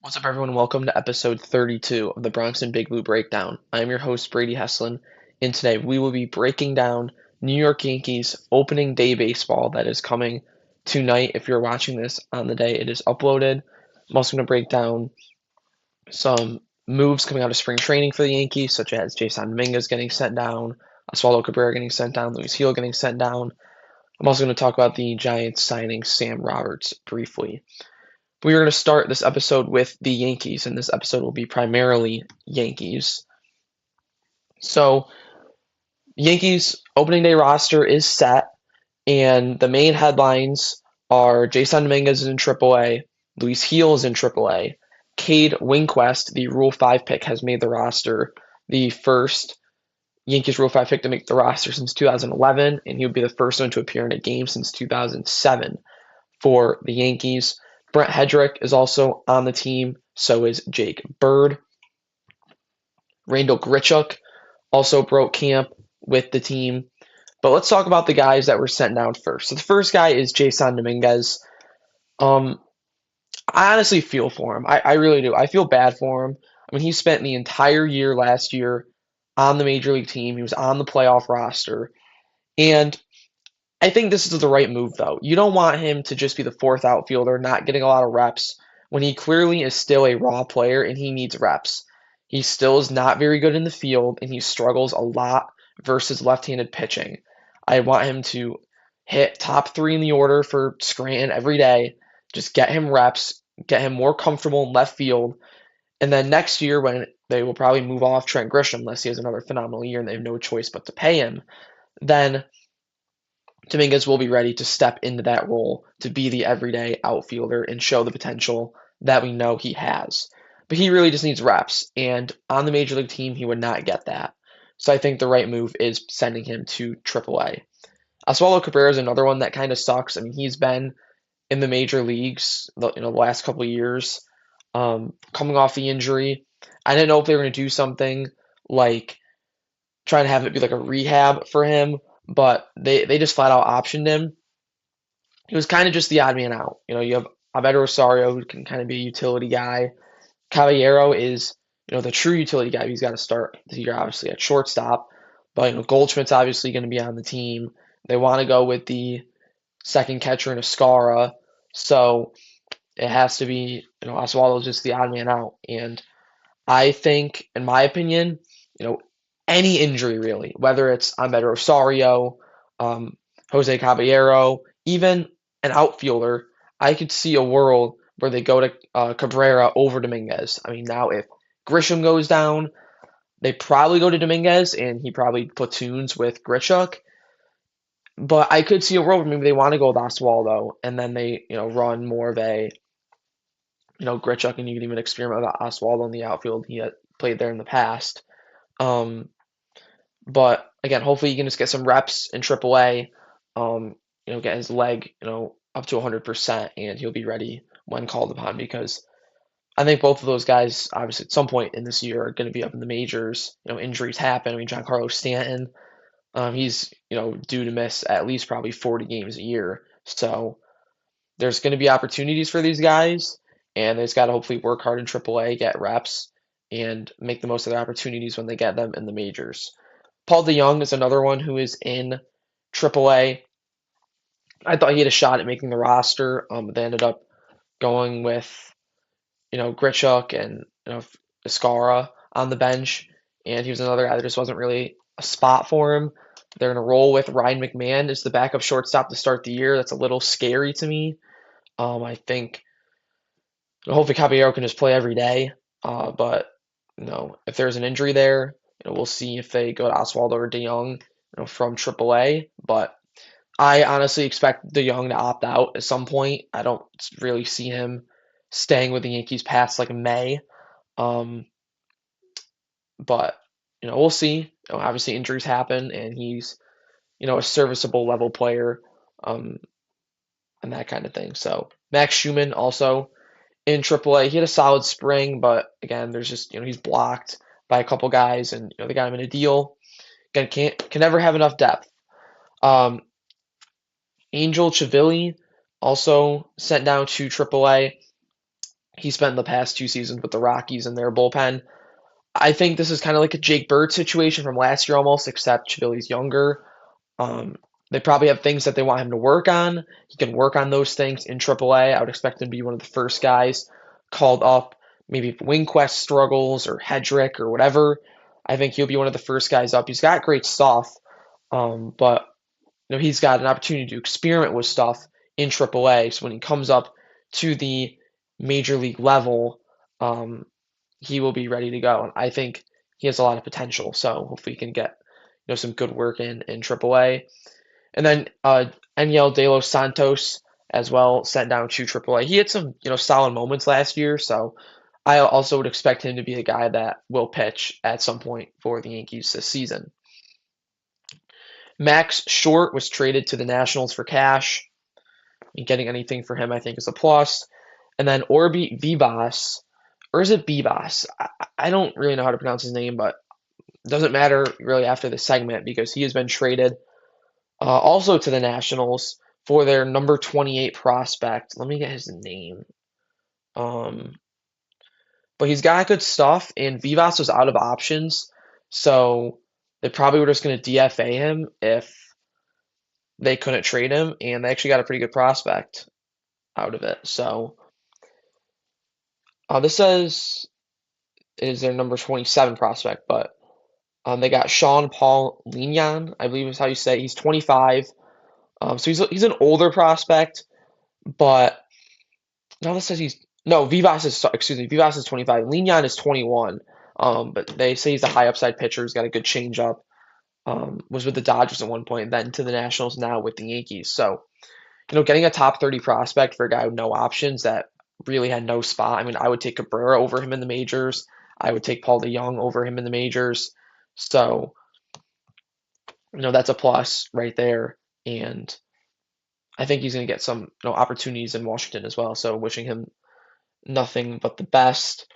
What's up, everyone? Welcome to episode 32 of the Bronx and Big Blue Breakdown. I'm your host, Brady Heslin, and today we will be breaking down New York Yankees opening day baseball that is coming tonight. If you're watching this on the day it is uploaded, I'm also going to break down some moves coming out of spring training for the Yankees, such as Jasson Dominguez getting sent down, Oswaldo Cabrera getting sent down, Luis Gil getting sent down. I'm also going to talk about the Giants signing Sam Roberts briefly. We are going to start this episode with the Yankees, and this episode will be primarily Yankees. So, Yankees opening day roster is set, and the main headlines are Jasson Dominguez is in AAA, Luis Gil is in AAA, Cade Winquist, the Rule 5 pick, has made the roster, the first Yankees Rule 5 pick to make the roster since 2011, and he would be the first one to appear in a game since 2007 for the Yankees. Brent Hedrick is also on the team. So is Jake Bird. Randall Grichuk also broke camp with the team. But let's talk about the guys that were sent down first. So the first guy is Jasson Dominguez. Um, I honestly feel for him. I really do. I feel bad for him. I mean, he spent the entire year last year on the major league team. He was on the playoff roster. And I think this is the right move, though. You don't want him to just be the fourth outfielder, not getting a lot of reps, when he clearly is still a raw player and he needs reps. He still is not very good in the field and he struggles a lot versus left handed pitching. I want him to hit top three in the order for Scranton every day. Just get him reps, get him more comfortable in left field. And then next year, when they will probably move off Trent Grisham, unless he has another phenomenal year and they have no choice but to pay him, then Dominguez will be ready to step into that role to be the everyday outfielder and show the potential that we know he has. But he really just needs reps, and on the major league team, he would not get that. So I think the right move is sending him to AAA. Oswaldo Cabrera is another one that kind of sucks. I mean, he's been in the major leagues, the last couple of years, coming off the injury. I didn't know if they were going to do something like trying to have it be like a rehab for him, but they just flat out optioned him. He was kind of just the odd man out. You have Abed Rosario, who can kind of be a utility guy. Caballero is, the true utility guy. He's got to start the year, obviously, at shortstop. But, Goldschmidt's obviously going to be on the team. They want to go with the second catcher in Escara. So it has to be, Oswaldo's just the odd man out. And I think, in my opinion, you know, any injury really, whether it's Ahmed Rosario, um, Jose Caballero, even an outfielder, I could see a world where they go to Cabrera over Dominguez. I mean, now if Grisham goes down, they probably go to Dominguez, and he probably platoons with Grichuk. But I could see a world where maybe they want to go with Oswaldo, and then they, run more of a, Grichuk, and you can even experiment with Oswaldo in the outfield. He had played there in the past. Um, but again, hopefully he can just get some reps in AAA, get his leg, up to 100%, and he'll be ready when called upon because I think both of those guys, obviously, at some point in this year, are going to be up in the majors. Injuries happen. I mean, Giancarlo Stanton, he's, due to miss at least probably 40 games a year. So there's going to be opportunities for these guys, and they just got to hopefully work hard in AAA, get reps, and make the most of their opportunities when they get them in the majors. Paul DeJong is another one who is in AAA. I thought he had a shot at making the roster, but they ended up going with Grichuk and Escara on the bench, and he was another guy that just wasn't really a spot for him. They're going to roll with Ryan McMahon as the backup shortstop to start the year. That's a little scary to me. I think hopefully Caballero can just play every day, but if there's an injury there, we'll see if they go to Oswaldo or DeJong, from AAA. But I honestly expect DeJong to opt out at some point. I don't really see him staying with the Yankees past like May. Um, but we'll see. Obviously injuries happen, and he's a serviceable level player, um, and that kind of thing. So Max Schumann also in AAA. He had a solid spring, but again, there's just he's blocked by a couple guys, and they got him in a deal. Again, can never have enough depth. Um, Angel Chivilli also sent down to AAA. he spent the past 2 seasons with the Rockies in their bullpen. I think this is kind of like a Jake Bird situation from last year almost, except Chivilly's younger. Um, they probably have things that they want him to work on. He can work on those things in AAA. I would expect him to be one of the first guys called up. Maybe if Winquest struggles or Hedrick or whatever, I think he'll be one of the first guys up. He's got great stuff, but he's got an opportunity to experiment with stuff in AAA. So when he comes up to the major league level, um, he will be ready to go. And I think he has a lot of potential. So hopefully he can get some good work in AAA. And then Eniel De Los Santos as well sent down to AAA. He had some solid moments last year, so I also would expect him to be a guy that will pitch at some point for the Yankees this season. Max Short was traded to the Nationals for cash. And getting anything for him, I think, is a plus. And then Orby Vivas, or is it Bibas? I don't really know how to pronounce his name, but it doesn't matter really after the segment because he has been traded also to the Nationals for their number 28 prospect. Let me get his name. Um, but he's got good stuff, and Vivas was out of options, so they probably were just going to DFA him if they couldn't trade him, and they actually got a pretty good prospect out of it. So this says is their number 27 prospect, but they got Sean Paul Lignan, I believe is how you say it. He's 25. So he's an older prospect, but no, this says he's no Vivas is excuse me Vivas is 25. Lignan is 21. But they say he's a high upside pitcher. He's got a good changeup. Was with the Dodgers at one point, then to the Nationals, now with the Yankees. So getting a top 30 prospect for a guy with no options that really had no spot. I mean, I would take Cabrera over him in the majors. I would take Paul DeYoung over him in the majors. So that's a plus right there. And I think he's going to get some opportunities in Washington as well. So wishing him nothing but the best.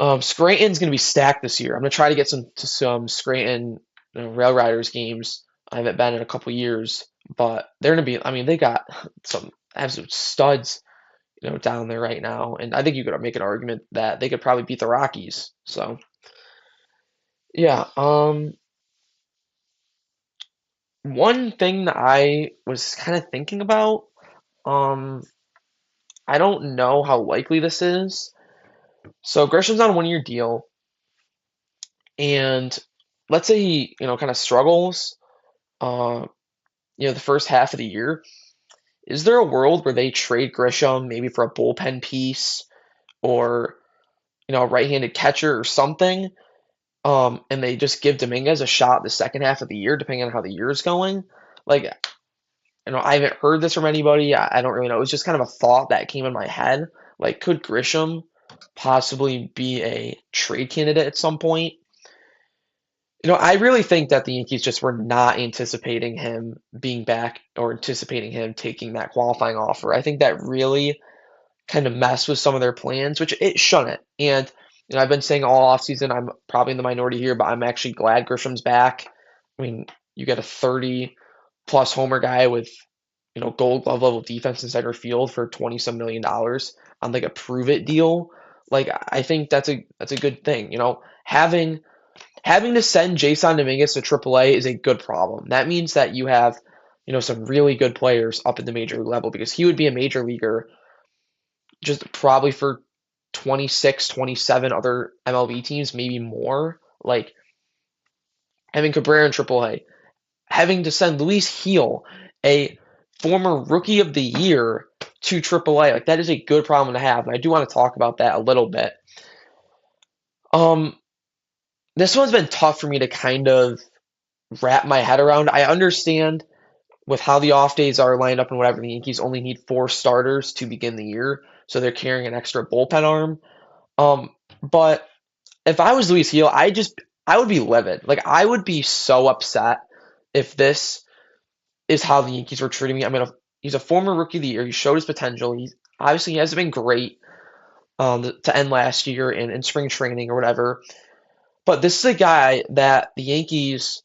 Scranton's going to be stacked this year. I'm going to try to get some Scranton Rail Riders games. I haven't been in a couple years, but they're going to be. I mean, they got some absolute studs, down there right now, and I think you could make an argument that they could probably beat the Rockies. So, yeah. One thing that I was kind of thinking about. I don't know how likely this is. So Grisham's on a 1-year deal, and let's say he, kind of struggles, uh, the first half of the year. Is there a world where they trade Grisham maybe for a bullpen piece or, a right-handed catcher or something, and they just give Dominguez a shot the second half of the year, depending on how the year is going? Like, I haven't heard this from anybody. I don't really know. It was just kind of a thought that came in my head. Like, could Grisham possibly be a trade candidate at some point? I really think that the Yankees just were not anticipating him being back or anticipating him taking that qualifying offer. I think that really kind of messed with some of their plans, which it shouldn't. And I've been saying all offseason, I'm probably in the minority here, but I'm actually glad Grisham's back. I mean, you get a 30 plus homer guy with Gold Glove level defense in center field for 20 some $1 million on like a prove it deal. Like I think that's a good thing. Having to send Jasson Dominguez to AAA is a good problem. That means that you have, some really good players up at the major league level because he would be a major leaguer just probably for 26, 27 other MLB teams, maybe more. Like having Cabrera in AAA, having to send Luis Gil, a former Rookie of the Year, to AAA, like that is a good problem to have. And I do want to talk about that a little bit. This one's been tough for me to kind of wrap my head around. I understand with how the off days are lined up and whatever, the Yankees only need 4 starters to begin the year, so they're carrying an extra bullpen arm. But if I was Luis Gil, I would be livid. Like I would be so upset if this is how the Yankees were treating me. I mean, he's a former Rookie of the Year. He showed his potential. He hasn't been great to end last year in spring training or whatever. But this is a guy that the Yankees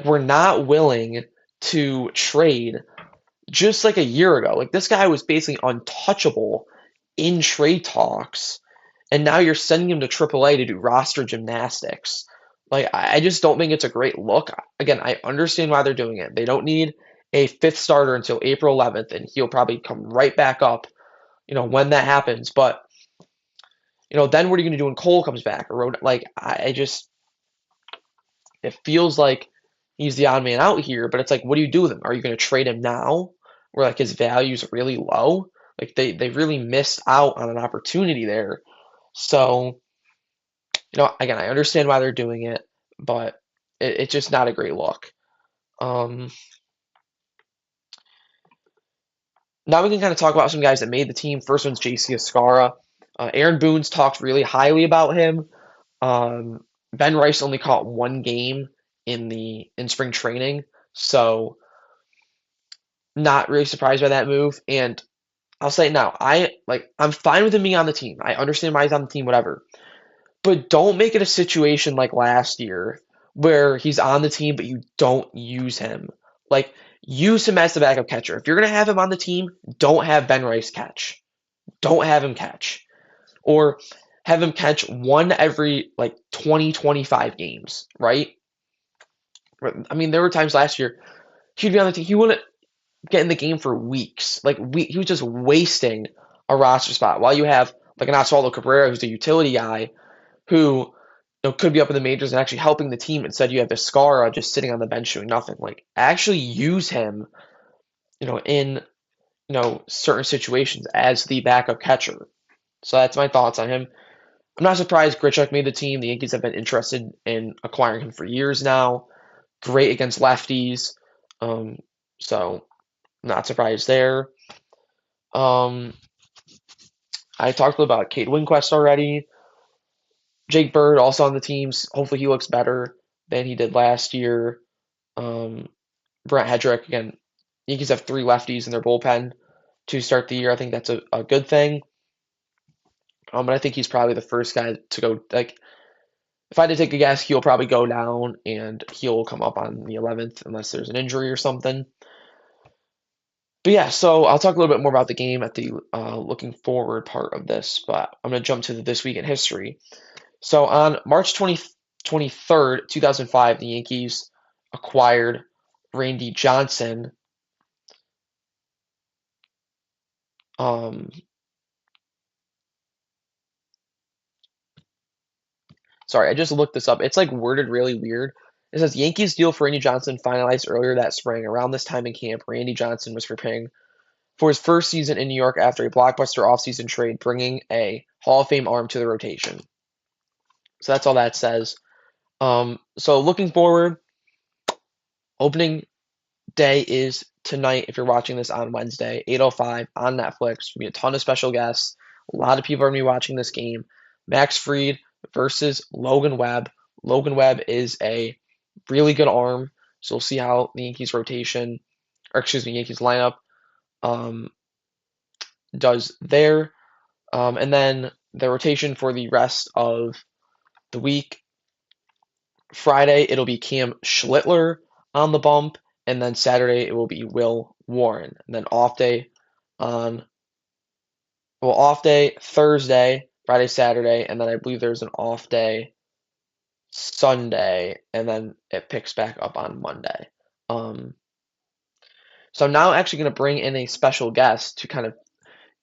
were not willing to trade just like a year ago. Like this guy was basically untouchable in trade talks, and now you're sending him to AAA to do roster gymnastics. Like, I just don't think it's a great look. Again, I understand why they're doing it. They don't need a fifth starter until April 11th, and he'll probably come right back up, when that happens. But, then what are you going to do when Cole comes back? Or like, I just, it feels like he's the odd man out here, but it's like, what do you do with him? Are you going to trade him now, where like his value is really low? Like they really missed out on an opportunity there. So, again, I understand why they're doing it, but it's just not a great look. Um, Now we can kind of talk about some guys that made the team. First one's JC Escara. Aaron Boone's talked really highly about him. Um, Ben Rice only caught one game in spring training, so not really surprised by that move. And I'll say it now, I'm fine with him being on the team. I understand why he's on the team, whatever. But don't make it a situation like last year where he's on the team but you don't use him. Like, use him as the backup catcher. If you're gonna have him on the team, don't have Ben Rice catch. Don't have him catch. Or have him catch one every like 20, 25 games, right? I mean, there were times last year he'd be on the team, he wouldn't get in the game for weeks. He was just wasting a roster spot while you have like an Oswaldo Cabrera who's a utility guy who could be up in the majors and actually helping the team. Instead, you have Vizcarra just sitting on the bench doing nothing. Like, actually use him, in certain situations as the backup catcher. So that's my thoughts on him. I'm not surprised Grichuk made the team. The Yankees have been interested in acquiring him for years now. Great against lefties. So not surprised there. Um, I talked about Cade Winquist already. Jake Bird also on the teams. Hopefully he looks better than he did last year. Um, Brent Hedrick, again, Yankees have three lefties in their bullpen to start the year. I think that's a good thing. But I think he's probably the first guy to go. Like, if I had to take a guess, he'll probably go down and he'll come up on the 11th unless there's an injury or something. But yeah, so I'll talk a little bit more about the game at the looking forward part of this, but I'm going to jump to This Week in History. So on March 23rd, 2005, the Yankees acquired Randy Johnson. Sorry, I just looked this up. It's like worded really weird. It says Yankees deal for Randy Johnson finalized earlier that spring. Around this time in camp, Randy Johnson was preparing for his first season in New York after a blockbuster offseason trade, bringing a Hall of Fame arm to the rotation. So that's all that says. So looking forward, opening day is tonight. If you're watching this on Wednesday, 8:05 on Netflix. There'll be a ton of special guests. A lot of people are going to be watching this game. Max Fried versus Logan Webb. Logan Webb is a really good arm, so we'll see how the Yankees Yankees lineup does there. And then the rotation for the rest of the week. Friday, it'll be Cam Schlittler on the bump, and then Saturday, it will be Will Warren. And then off day Thursday, Friday, Saturday, and then I believe there's an off day Sunday, and then it picks back up on Monday. So I'm now actually going to bring in a special guest to kind of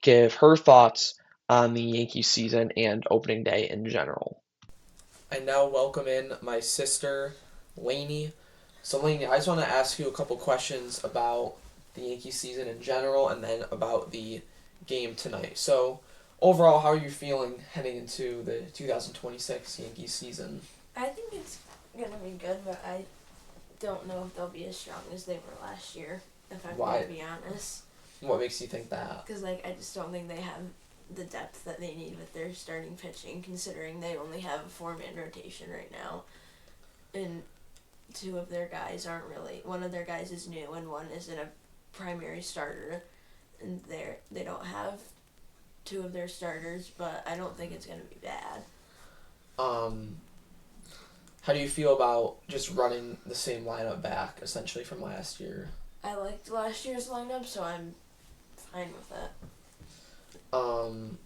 give her thoughts on the Yankees season and opening day in general. I now welcome in my sister, Lainey. So, Lainey, I just want to ask you a couple questions about the Yankees season in general and then about the game tonight. So, overall, how are you feeling heading into the 2026 Yankees season? I think it's going to be good, but I don't know if they'll be as strong as they were last year, if I'm going to be honest. What makes you think that? Because, I just don't think they have the depth that they need with their starting pitching, considering they only have a four-man rotation right now. And two of their guys aren't really... One of their guys is new, and one isn't a primary starter. And they don't have two of their starters, but I don't think it's going to be bad. How do you feel about just running the same lineup back, essentially, from last year? I liked last year's lineup, so I'm fine with it. I'm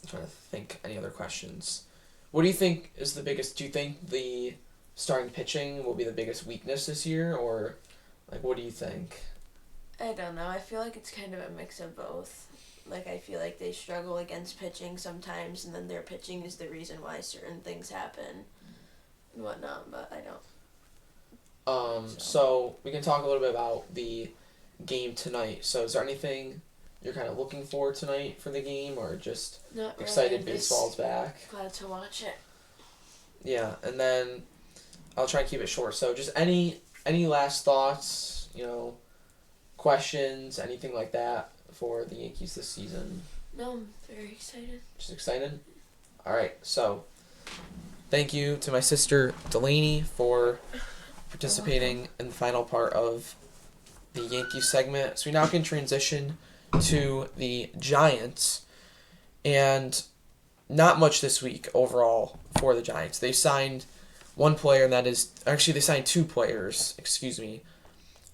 trying to think any other questions. What do you think is the biggest? Do you think the starting pitching will be the biggest weakness this year, or like what do you think? I don't know. I feel like it's kind of a mix of both. Like, I feel like they struggle against pitching sometimes, and then their pitching is the reason why certain things happen and whatnot, but I don't. So we can talk a little bit about the game tonight. So is there anything you're kind of looking for tonight for the game, or just Not really. excited I'm baseball's back? glad to watch it. Yeah, and then I'll try and keep it short. So just any last thoughts, questions, anything like that for the Yankees this season? No, I'm very excited. Just excited? All right, so thank you to my sister Delaney for participating in the final part of the Yankees segment. So we now can transition to the Giants, and not much this week overall for the Giants. They signed one player, and that is actually they signed two players. Excuse me.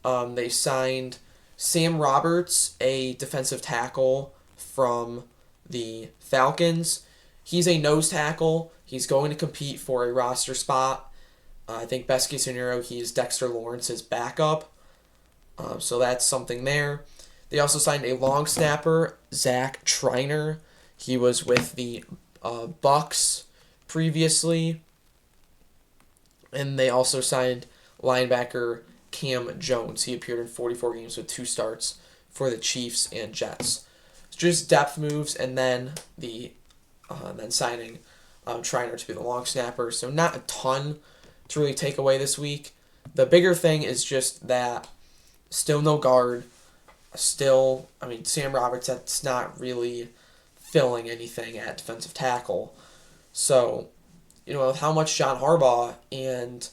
They signed Sam Roberts, a defensive tackle from the Falcons. He's a nose tackle. He's going to compete for a roster spot. I think best case scenario, he's Dexter Lawrence's backup. So that's something there. They also signed a long snapper, Zach Triner. He was with the Bucks previously. And they also signed linebacker Cam Jones. He appeared in 44 games with 2 starts for the Chiefs and Jets. Just depth moves, and then then signing Triner to be the long snapper. So not a ton to really take away this week. The bigger thing is just that still no guard. Sam Roberts, that's not really filling anything at defensive tackle. So, with how much John Harbaugh and,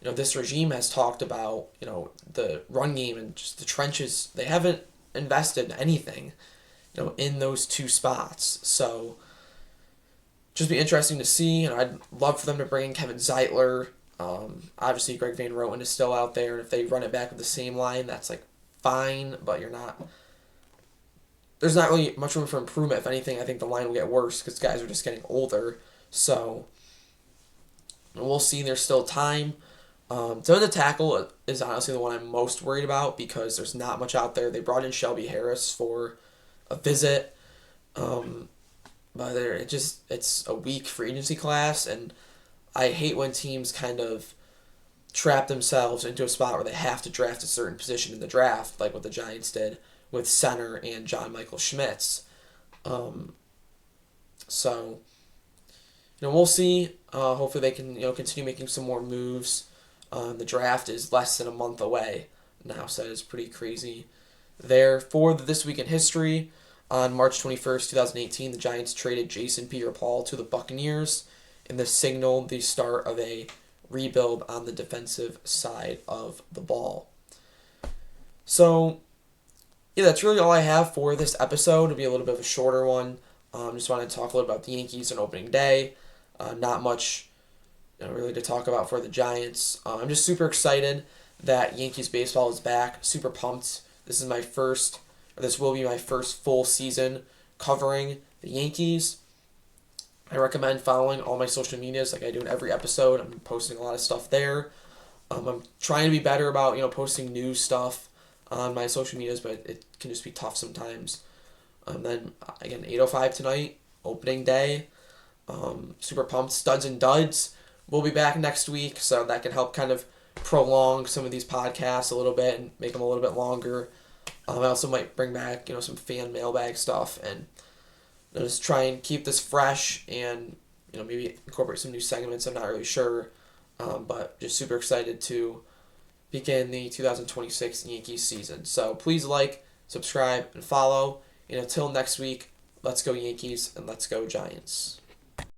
this regime has talked about, the run game and just the trenches, they haven't invested anything, in those 2 spots. So, just be interesting to see. I'd love for them to bring in Kevin Zeitler. Obviously, Greg Van Roten is still out there, and if they run it back with the same line, that's fine. But there's not really much room for improvement. If anything, I think the line will get worse because guys are just getting older. So we'll see. There's still time. The tackle is honestly the one I'm most worried about because there's not much out there. They brought in Shelby Harris for a visit. But it's a weak free agency class, and I hate when teams kind of trap themselves into a spot where they have to draft a certain position in the draft, like what the Giants did with center and John Michael Schmitz. So, we'll see. Hopefully they can, continue making some more moves. The draft is less than a month away now, so that is pretty crazy. There for This Week in History, on March 21st, 2018, the Giants traded Jason Pierre-Paul to the Buccaneers, and this signaled the start of a rebuild on the defensive side of the ball. So, yeah, that's really all I have for this episode. It'll be a little bit of a shorter one. Just wanted to talk a little about the Yankees on opening day. Not much really to talk about for the Giants. I'm just super excited that Yankees baseball is back. Super pumped. This will be my first full season covering the Yankees. I recommend following all my social medias like I do in every episode. I'm posting a lot of stuff there. I'm trying to be better about, posting new stuff on my social medias, but it can just be tough sometimes. Then, again, 8:05 tonight, opening day. Super pumped. Studs and Duds will be back next week, so that can help kind of prolong some of these podcasts a little bit and make them a little bit longer. I also might bring back, some fan mailbag stuff and just try and keep this fresh and, maybe incorporate some new segments. I'm not really sure, but just super excited to begin the 2026 Yankees season. So please subscribe, and follow. And until next week, let's go Yankees and let's go Giants.